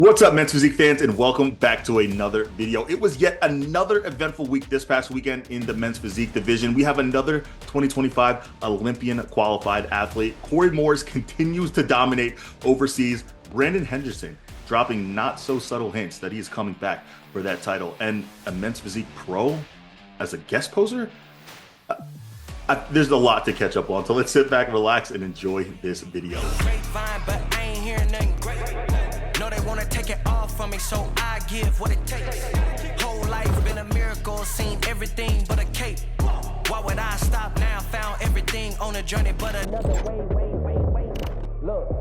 What's up, men's physique fans, and welcome back to another video. It was yet another eventful week this past weekend in the men's physique division. We have another 2025 Olympian qualified athlete. Corey Morris continues to dominate overseas. Brandon Hendrickson dropping not so subtle hints that he is coming back for that title. And a men's physique pro as a guest poser? There's a lot to catch up on, so let's sit back, relax, and enjoy this video. No, they wanna take it off from me, so I give what it takes. Whole life been a miracle, seen everything but a cape. Why would I stop now? Found everything on a journey, but another way. Look.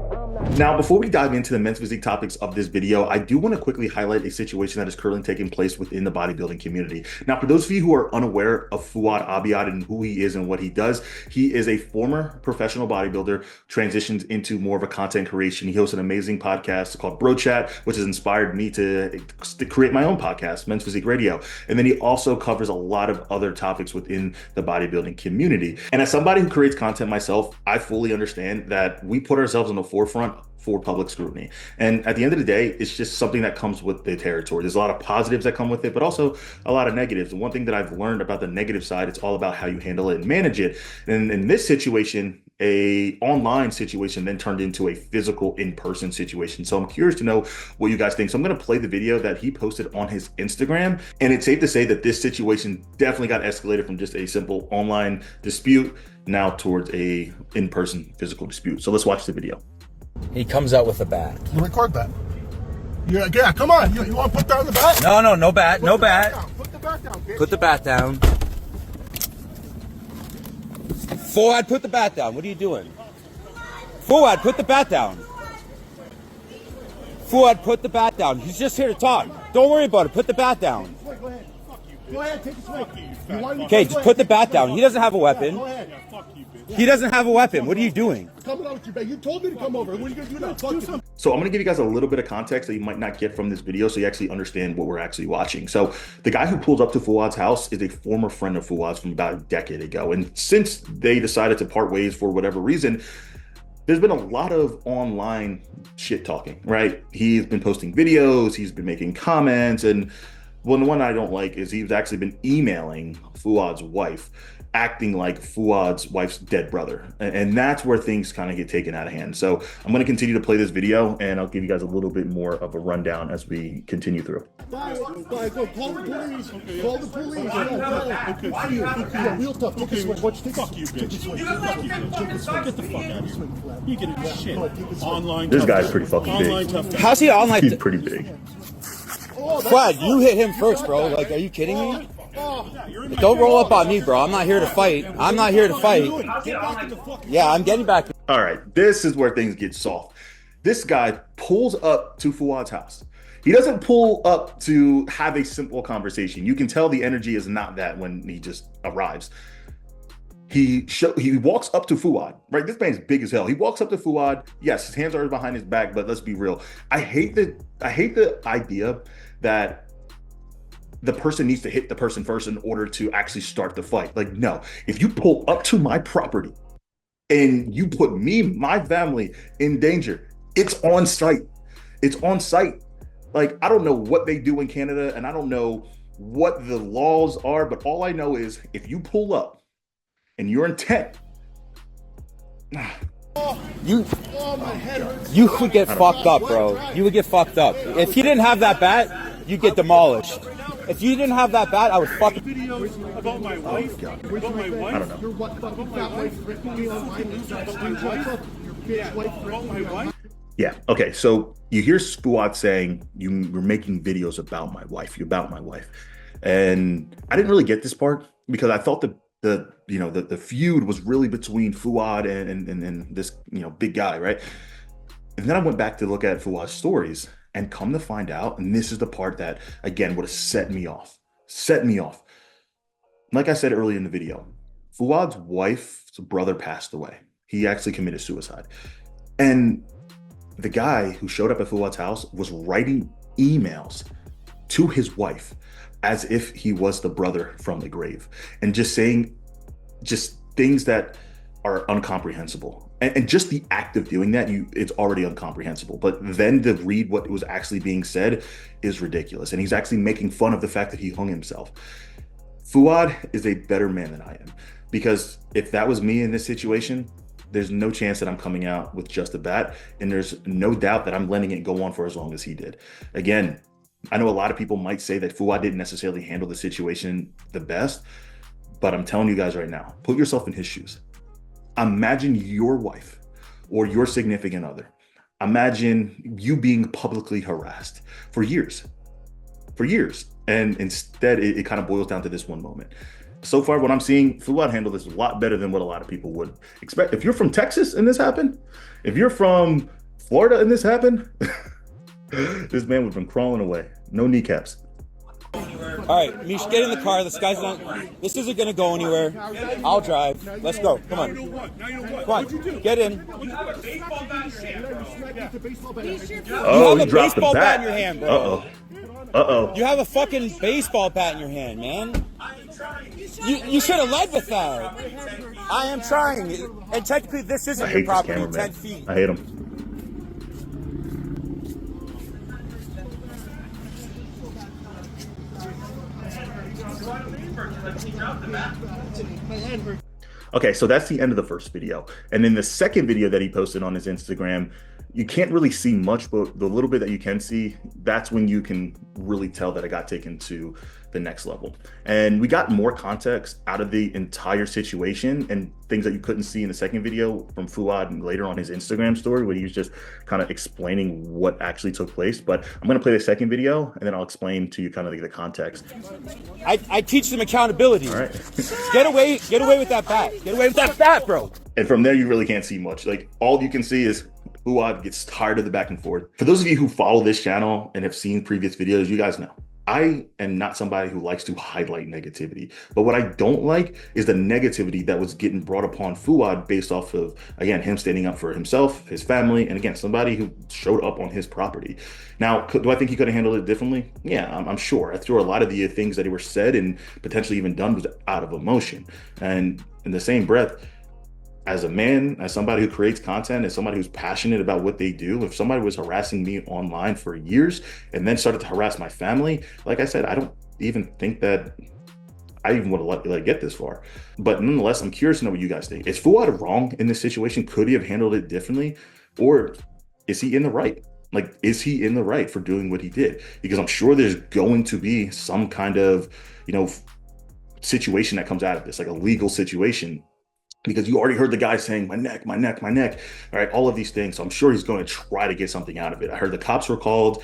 Now, before we dive into the men's physique topics of this video, I do want to quickly highlight a situation that is currently taking place within the bodybuilding community. Now, for those of you who are unaware of Fouad Abiad and who he is and what he does, he is a former professional bodybuilder, transitions into more of a content creation. He hosts an amazing podcast called Bro Chat, which has inspired me to create my own podcast, Men's Physique Radio. And then he also covers a lot of other topics within the bodybuilding community. And as somebody who creates content myself, I fully understand that we put ourselves on the forefront for public scrutiny. And at the end of the day, it's just something that comes with the territory. There's a lot of positives that come with it, but also a lot of negatives. And one thing that I've learned about the negative side, it's all about how you handle it and manage it. And in this situation, a online situation then turned into a physical in-person situation. So I'm curious to know what you guys think. So I'm going to play the video that he posted on his Instagram. And it's safe to say that this situation definitely got escalated from just a simple online dispute now towards a in-person physical dispute. So let's watch the video. He comes out with a bat. You record that. Yeah, come on. You want to put down the bat? No bat, no bat. Put the bat down, bitch. Put the bat down. Fouad, put the bat down. What are you doing? Fouad, put the bat down. Fouad, put the bat down. He's just here to talk. Don't worry about it. Put the bat down. Go ahead. Go ahead, take a swing. Okay, just put the bat down. He doesn't have a weapon. Go ahead. He doesn't have a weapon. What are you doing? Coming out with your bat. You told me to come over. What are you going to do now? Do something. So I'm going to give you guys a little bit of context that you might not get from this video so you actually understand what we're actually watching. So the guy who pulls up to Fouad's house is a former friend of Fouad's from about a decade ago. And since they decided to part ways for whatever reason, there's been a lot of online shit talking, right? He's been posting videos, he's been making comments, and well, the one I don't like is he's actually been emailing Fouad's wife, acting like Fouad's wife's dead brother. And that's where things kind of get taken out of hand. So I'm going to continue to play this video and I'll give you guys a little bit more of a rundown as we continue through. Bye. Go call the police. Okay. Call the police. Yeah, real tough. Take a swing. Fuck you, bitch. Fuck you, bitch. Get the fuck out of here. You get a shit. Online. This guy's pretty fucking online big. Tough guy. How's he online? He's pretty big. Fouad, you hit him first, bro. Like, are you kidding me? Don't roll up on me, bro. I'm not here to fight. I'm not here to fight. Yeah, I'm getting back. All right, this is where things get soft. This guy pulls up to Fouad's house. He doesn't pull up to have a simple conversation. You can tell the energy is not that when he just arrives. He walks up to Fouad, right? This man's big as hell. He walks up to Fouad. Yes, his hands are behind his back, but let's be real. I hate the idea that the person needs to hit the person first in order to actually start the fight. Like, no, if you pull up to my property and you put me, my family in danger, it's on site. It's on site. Like, I don't know what they do in Canada and I don't know what the laws are, but all I know is if you pull up and your intent, You would get fucked up, bro. You would get fucked up. If you didn't have that bat, you'd get demolished. If you didn't have that bat, I would fuck. Videos about my wife. About my wife. I don't know. Your what fucking fat wife ripping me online. Your bitch wife ripping me online. Yeah. Okay. So you hear Fouad saying you were making videos about my wife. You're about my wife, and I didn't really get this part because I thought the feud was really between Fouad and this big guy, right? And then I went back to look at Fouad's stories and come to find out, and this is the part that again would have set me off. Like I said earlier in the video, Fouad's wife's brother passed away. He actually committed suicide, and the guy who showed up at Fouad's house was writing emails to his wife as if he was the brother from the grave and just saying things that are incomprehensible. And just the act of doing that, it's already incomprehensible. But then to read what was actually being said is ridiculous. And he's actually making fun of the fact that he hung himself. Fouad is a better man than I am, because if that was me in this situation, there's no chance that I'm coming out with just a bat. And there's no doubt that I'm letting it go on for as long as he did. Again, I know a lot of people might say that Fouad didn't necessarily handle the situation the best, but I'm telling you guys right now, put yourself in his shoes. Imagine your wife or your significant other. Imagine you being publicly harassed for years. And instead, it kind of boils down to this one moment. So far, what I'm seeing, Fouad handled this a lot better than what a lot of people would expect. If you're from Texas and this happened, if you're from Florida and this happened, this man would have been crawling away. No kneecaps. All right, Mish, get in the car. This isn't going to go anywhere. I'll drive. Let's go. Come on. Come on. Get in. Oh, you have a he dropped the baseball bat in bat. your hand, bro. Uh-oh. You have a fucking baseball bat in your hand, man. You should have led with that. I am trying. And technically, this isn't your property, 10 feet. I hate him. Okay, so that's the end of the first video. And in the second video that he posted on his Instagram, you can't really see much, but the little bit that you can see, that's when you can really tell that it got taken to the next level. And we got more context out of the entire situation and things that you couldn't see in the second video from Fouad later on his Instagram story, where he was just kind of explaining what actually took place. But I'm gonna play the second video and then I'll explain to you kind of the context. I teach them accountability. All right. Get away with that bat. Get away with that bat, bro. And from there, you really can't see much. Like, all you can see is Fouad gets tired of the back and forth. For those of you who follow this channel and have seen previous videos, you guys know I am not somebody who likes to highlight negativity. But what I don't like is the negativity that was getting brought upon Fouad based off of, again, him standing up for himself, his family, and again, somebody who showed up on his property. Now, do I think he could have handled it differently? Yeah, I'm sure. I threw a lot of the things that were said and potentially even done was out of emotion. And in the same breath, as a man, as somebody who creates content, as somebody who's passionate about what they do, if somebody was harassing me online for years and then started to harass my family, like I said, I don't even think that I even would have let get this far. But nonetheless, I'm curious to know what you guys think. Is Fouad wrong in this situation? Could he have handled it differently? Or is he in the right? Like, is he in the right for doing what he did? Because I'm sure there's going to be some kind of, situation that comes out of this, like a legal situation. Because you already heard the guy saying, my neck, my neck, my neck. All right, all of these things. So I'm sure he's going to try to get something out of it. I heard the cops were called,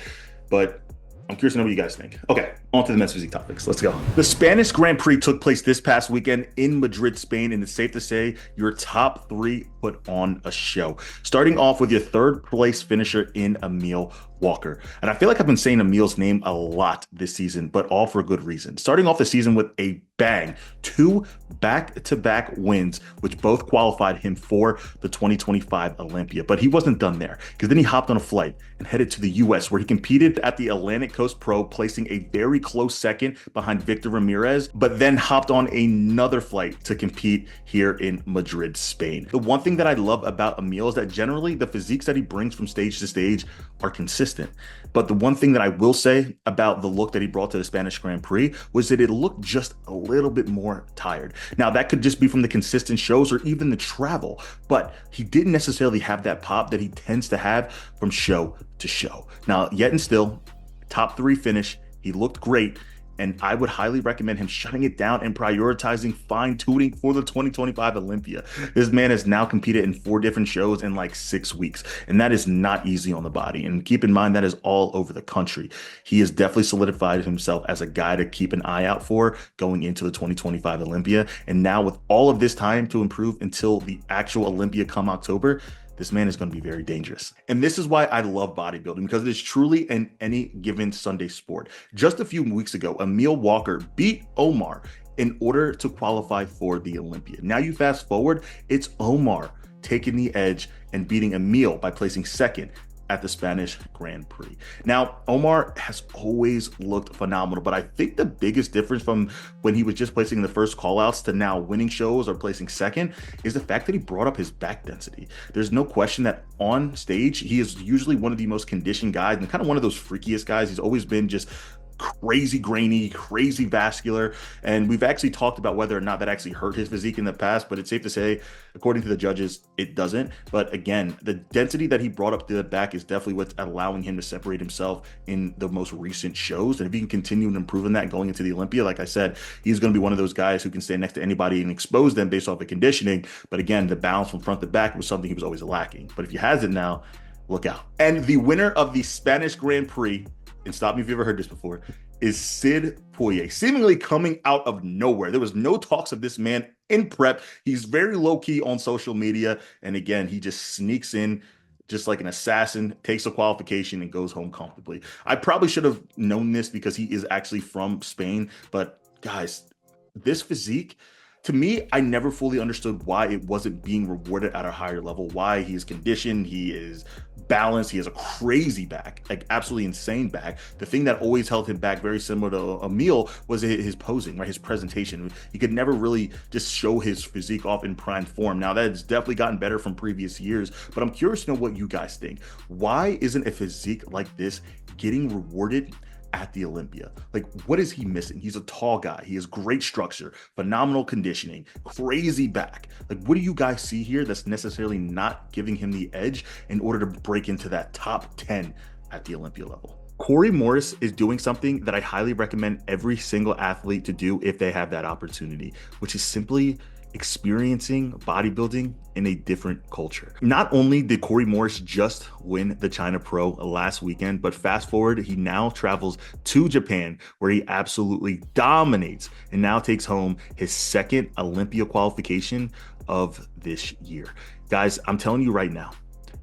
but I'm curious to know what you guys think. Okay, on to the men's physique topics. Let's go. The Spanish Grand Prix took place this past weekend in Madrid, Spain, and it's safe to say your top three put on a show. Starting off with your third place finisher in Emil Walker. And I feel like I've been saying Emil's name a lot this season, but all for good reason. Starting off the season with a bang, 2 back-to-back wins, which both qualified him for the 2025 Olympia. But he wasn't done there, because then he hopped on a flight and headed to the US, where he competed at the Atlantic Coast Pro, placing a very close second behind Victor Ramirez, but then hopped on another flight to compete here in Madrid, Spain. The one thing that I love about Emil is that generally the physiques that he brings from stage to stage are consistent. But the one thing that I will say about the look that he brought to the Spanish Grand Prix was that it looked just a little bit more tired. Now, that could just be from the consistent shows or even the travel, but he didn't necessarily have that pop that he tends to have from show to show. Now, yet and still, top 3 finish, he looked great. And I would highly recommend him shutting it down and prioritizing fine-tuning for the 2025 Olympia. This man has now competed in 4 different shows in like 6 weeks, and that is not easy on the body. And keep in mind, that is all over the country. He has definitely solidified himself as a guy to keep an eye out for going into the 2025 Olympia. And now with all of this time to improve until the actual Olympia come October, this man is going to be very dangerous. And this is why I love bodybuilding, because it is truly an any given Sunday sport. Just a few weeks ago, Emil Walker beat Omar in order to qualify for the Olympia. Now you fast forward, it's Omar taking the edge and beating Emil by placing second at the Spanish Grand Prix. Now, Omar has always looked phenomenal, but I think the biggest difference from when he was just placing the first callouts to now winning shows or placing second is the fact that he brought up his back density. There's no question that on stage, he is usually one of the most conditioned guys and kind of one of those freakiest guys. He's always been just crazy grainy, crazy vascular. And we've actually talked about whether or not that actually hurt his physique in the past, but it's safe to say, according to the judges, it doesn't. But again, the density that he brought up to the back is definitely what's allowing him to separate himself in the most recent shows. And if he can continue to improve on that going into the Olympia, like I said, he's going to be one of those guys who can stand next to anybody and expose them based off of conditioning. But again, the balance from front to back was something he was always lacking. But if he has it now, look out. And the winner of the Spanish Grand Prix, and stop me if you've ever heard this before, is Sid Poitier, seemingly coming out of nowhere. There was no talks of this man in prep. He's very low-key on social media. And again, he just sneaks in just like an assassin, takes a qualification and goes home comfortably. I probably should have known this because he is actually from Spain. But guys, this physique, to me, I never fully understood why it wasn't being rewarded at a higher level, why he is conditioned, he is balanced, he has a crazy back, like absolutely insane back. The thing that always held him back, very similar to Emil, was his posing, right? His presentation. He could never really just show his physique off in prime form. Now, that has definitely gotten better from previous years, but I'm curious to know what you guys think. Why isn't a physique like this getting rewarded at the Olympia? Like, what is he missing? He's a tall guy. He has great structure, phenomenal conditioning, crazy back. Like, what do you guys see here that's necessarily not giving him the edge in order to break into that top 10 at the Olympia level? Corey Morris is doing something that I highly recommend every single athlete to do if they have that opportunity, which is simply experiencing bodybuilding in a different culture. Not only did Corey Morris just win the China Pro last weekend, but fast forward, he now travels to Japan where he absolutely dominates and now takes home his second Olympia qualification of this year. Guys, I'm telling you right now,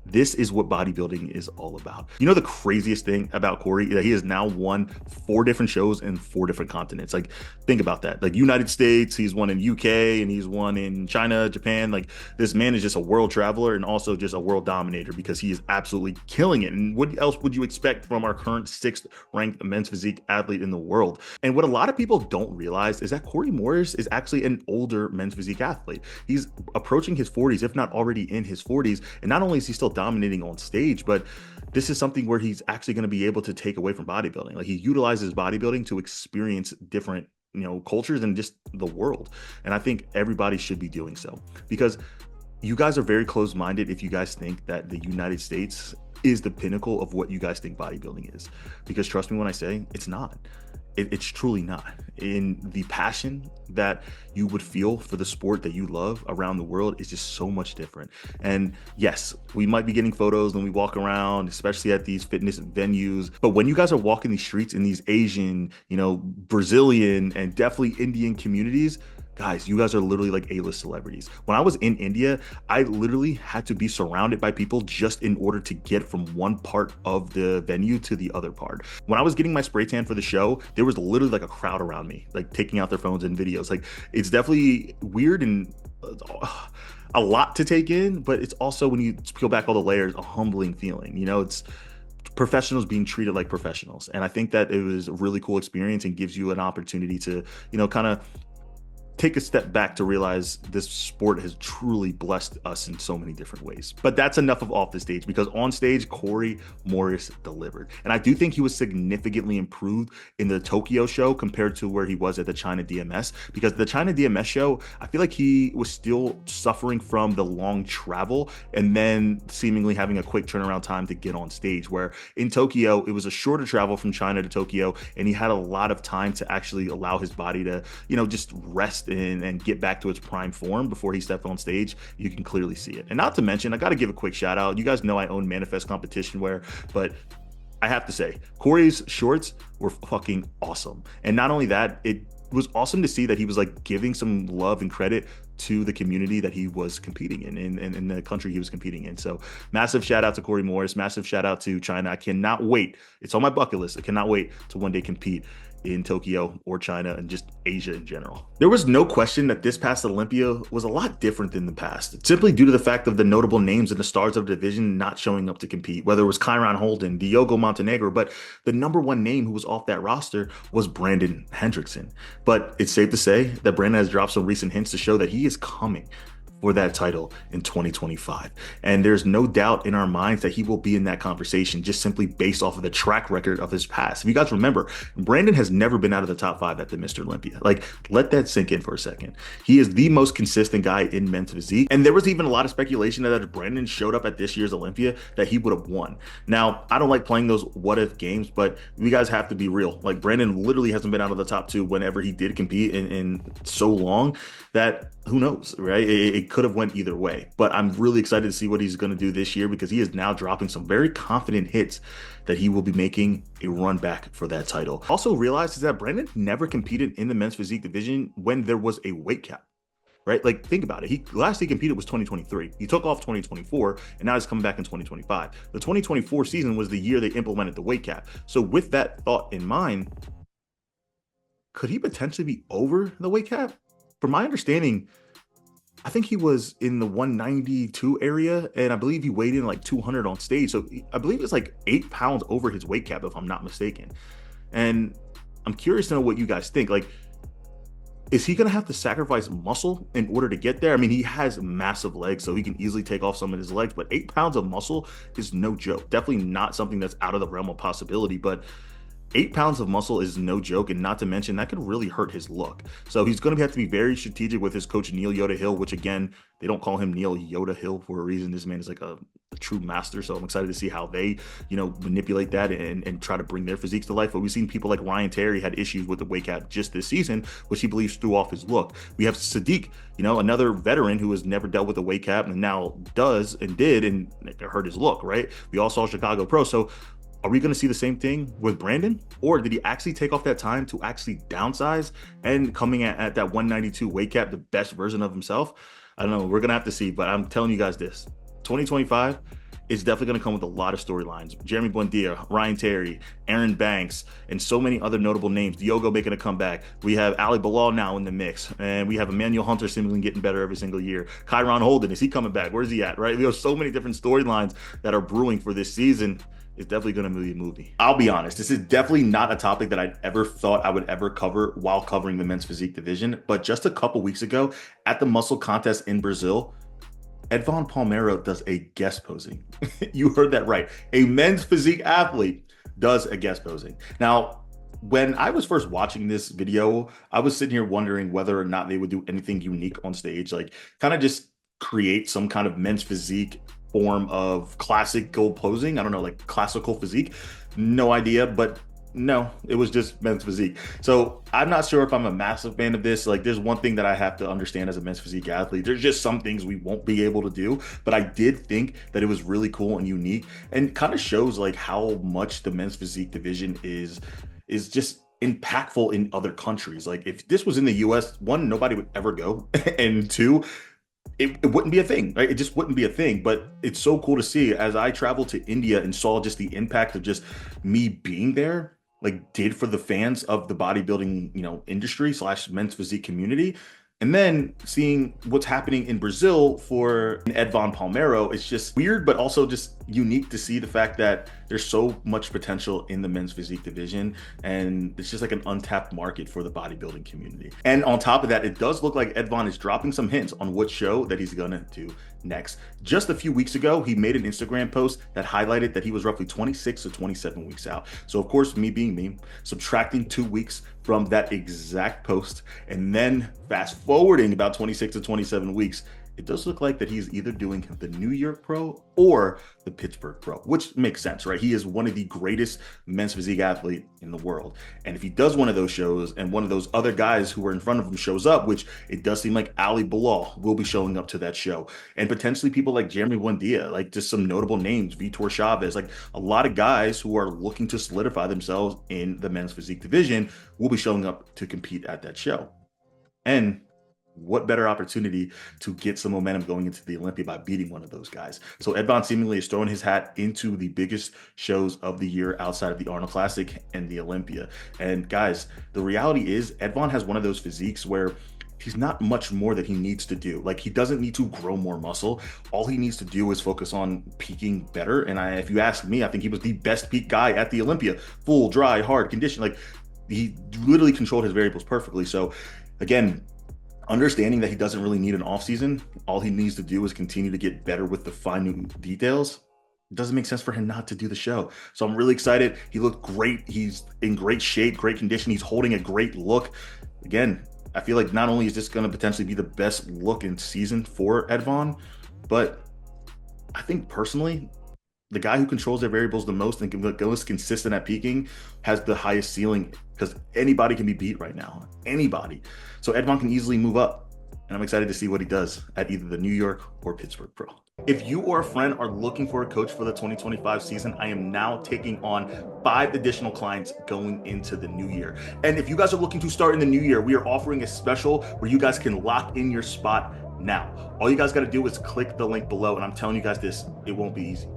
this is what bodybuilding is all about. You know the craziest thing about Corey? That he has now won 4 different shows in 4 different continents. Like, think about that. Like, United States, he's won in UK, and he's won in China, Japan. Like, this man is just a world traveler and also just a world dominator because he is absolutely killing it. And what else would you expect from our current 6th ranked men's physique athlete in the world? And what a lot of people don't realize is that Corey Morris is actually an older men's physique athlete. He's approaching his 40s, if not already in his 40s. And not only is he still dominating on stage, but this is something where he's actually going to be able to take away from bodybuilding. Like, he utilizes bodybuilding to experience different, cultures and just the world. And I think everybody should be doing so, because you guys are very close-minded if you guys think that the United States is the pinnacle of what you guys think bodybuilding is, because trust me when I say it's not. It's truly not. In the passion that you would feel for the sport that you love around the world is just so much different. And yes, we might be getting photos when we walk around, especially at these fitness venues. But when you guys are walking these streets in these Asian, Brazilian, and definitely Indian communities, guys, you guys are literally like A-list celebrities. When I was in India, I literally had to be surrounded by people just in order to get from one part of the venue to the other part. When I was getting my spray tan for the show, there was literally like a crowd around me, like taking out their phones and videos. Like, it's definitely weird and a lot to take in, but it's also, when you peel back all the layers, a humbling feeling. It's professionals being treated like professionals. And I think that it was a really cool experience and gives you an opportunity to, kind of take a step back to realize this sport has truly blessed us in so many different ways. But that's enough of off the stage, because on stage, Corey Morris delivered. And I do think he was significantly improved in the Tokyo show compared to where he was at the China DMS, because the China DMS show, I feel like he was still suffering from the long travel and then seemingly having a quick turnaround time to get on stage, where in Tokyo, it was a shorter travel from China to Tokyo, and he had a lot of time to actually allow his body to, just rest and get back to its prime form before he stepped on stage. You can clearly see it. And not to mention, I got to give a quick shout out. You guys know I own Manifest competition wear, but I have to say, Corey's shorts were fucking awesome. And not only that, it was awesome to see that he was like giving some love and credit to the community that he was competing in the country he was competing in. So massive shout out to Corey Morris, massive shout out to China. I cannot wait. It's on my bucket list. I cannot wait to one day compete in Tokyo or China and just Asia in general. There was no question that this past Olympia was a lot different than the past, simply due to the fact of the notable names and the stars of the division not showing up to compete, whether it was Kyron Holden, Diogo Montenegro, but the number one name who was off that roster was Brandon Hendrickson. But it's safe to say that Brandon has dropped some recent hints to show that he is coming for that title in 2025. And there's no doubt in our minds that he will be in that conversation just simply based off of the track record of his past. If you guys remember, Brandon has never been out of the top 5 at the Mr. Olympia. Like, let that sink in for a second. He is the most consistent guy in men's physique. And there was even a lot of speculation that if Brandon showed up at this year's Olympia, that he would have won. Now, I don't like playing those what if games, but you guys have to be real. Like, Brandon literally hasn't been out of the top 2 whenever he did compete in so long that who knows, right? It could have went either way, but I'm really excited to see what he's going to do this year because he is now dropping some very confident hits that he will be making a run back for that title. Also realized is that Brandon never competed in the men's physique division when there was a weight cap, right? Like, think about it. Last he competed was 2023. He took off 2024 and now he's coming back in 2025. The 2024 season was the year they implemented the weight cap. So with that thought in mind, could he potentially be over the weight cap? From my understanding, I think he was in the 192 area, and I believe he weighed in like 200 on stage. So I believe it's like 8 pounds over his weight cap, if I'm not mistaken. And I'm curious to know what you guys think. Like, is he going to have to sacrifice muscle in order to get there? I mean, he has massive legs, so he can easily take off some of his legs, but 8 pounds of muscle is no joke. Definitely not something that's out of the realm of possibility, but 8 pounds of muscle is no joke, and not to mention that could really hurt his look. So he's going to have to be very strategic with his coach, Neil Yoda Hill, which again, they don't call him Neil Yoda Hill for a reason. This man is like a true master. So I'm excited to see how they, manipulate that and try to bring their physiques to life. But we've seen people like Ryan Terry had issues with the weight cap just this season, which he believes threw off his look. We have Sadiq, another veteran who has never dealt with a weight cap and now does and did, and it hurt his look, right? We all saw Chicago Pro. So are we going to see the same thing with Brandon? Or did he actually take off that time to actually downsize and coming at that 192 weight cap, the best version of himself? I don't know. We're going to have to see. But I'm telling you guys this. 2025 is definitely going to come with a lot of storylines. Jeremy Buendia, Ryan Terry, Aaron Banks, and so many other notable names. Diogo making a comeback. We have Ali Bilal now in the mix. And we have Emmanuel Hunter seemingly getting better every single year. Kyron Holden, is he coming back? Where's he at, right? We have so many different storylines that are brewing for this season. It's definitely going to be a movie. I'll be honest, this is definitely not a topic that I'd ever thought I would ever cover while covering the men's physique division. But just a couple weeks ago at the muscle contest in Brazil, Edvan Palmeiro does a guest posing. You heard that right. A men's physique athlete does a guest posing. Now, when I was first watching this video, I was sitting here wondering whether or not they would do anything unique on stage, like kind of just create some kind of men's physique form of classical posing. I don't know, like classical physique. No idea, but no, it was just men's physique. So I'm not sure if I'm a massive fan of this. Like, there's one thing that I have to understand as a men's physique athlete. There's just some things we won't be able to do, but I did think that it was really cool and unique and kind of shows like how much the men's physique division is just impactful in other countries. Like, if this was in the US, one, nobody would ever go, and two, it wouldn't be a thing, right? It just wouldn't be a thing. But it's so cool to see as I traveled to India and saw just the impact of just me being there, like did for the fans of the bodybuilding, industry / men's physique community. And then seeing what's happening in Brazil for Edvan Palmeiro, it's just weird, but also just unique to see the fact that there's so much potential in the men's physique division. And it's just like an untapped market for the bodybuilding community. And on top of that, it does look like Edvan is dropping some hints on what show that he's gonna do next. Just a few weeks ago, he made an Instagram post that highlighted that he was roughly 26 to 27 weeks out. So of course, me being me, subtracting 2 weeks from that exact post, and then fast forwarding about 26 to 27 weeks, it does look like that he's either doing the New York Pro or the Pittsburgh Pro, which makes sense, right? He is one of the greatest men's physique athlete in the world. And if he does one of those shows and one of those other guys who are in front of him shows up, which it does seem like Ali Bilal will be showing up to that show, and potentially people like Jeremy Buendia, like just some notable names, Vitor Chavez, like a lot of guys who are looking to solidify themselves in the men's physique division will be showing up to compete at that show. And what better opportunity to get some momentum going into the Olympia by beating one of those guys? So Edvon seemingly is throwing his hat into the biggest shows of the year outside of the Arnold Classic and the Olympia. And guys, the reality is Edvon has one of those physiques where he's not much more that he needs to do. Like, he doesn't need to grow more muscle. All he needs to do is focus on peaking better. And if you ask me, I think he was the best peak guy at the Olympia. Full, dry, hard condition. Like, he literally controlled his variables perfectly. So again, understanding that he doesn't really need an off season, all he needs to do is continue to get better with the fine details. It doesn't make sense for him not to do the show. So I'm really excited. He looked great. He's in great shape, great condition. He's holding a great look. Again, I feel like not only is this going to potentially be the best look in season for Edvon, but I think personally, the guy who controls their variables the most and can be most consistent at peaking has the highest ceiling, because anybody can be beat right now. Anybody. So Edvon can easily move up. And I'm excited to see what he does at either the New York or Pittsburgh Pro. If you or a friend are looking for a coach for the 2025 season, I am now taking on 5 additional clients going into the new year. And if you guys are looking to start in the new year, we are offering a special where you guys can lock in your spot now. All you guys got to do is click the link below. And I'm telling you guys this, it won't be easy.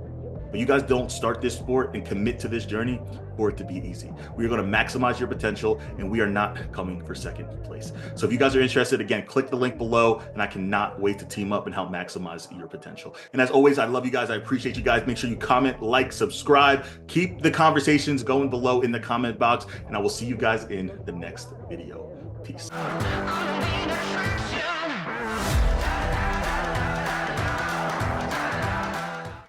But you guys don't start this sport and commit to this journey for it to be easy. We are going to maximize your potential, and we are not coming for second place. So if you guys are interested, again, click the link below, and I cannot wait to team up and help maximize your potential. And as always, I love you guys. I appreciate you guys. Make sure you comment, like, subscribe. Keep the conversations going below in the comment box, and I will see you guys in the next video. Peace.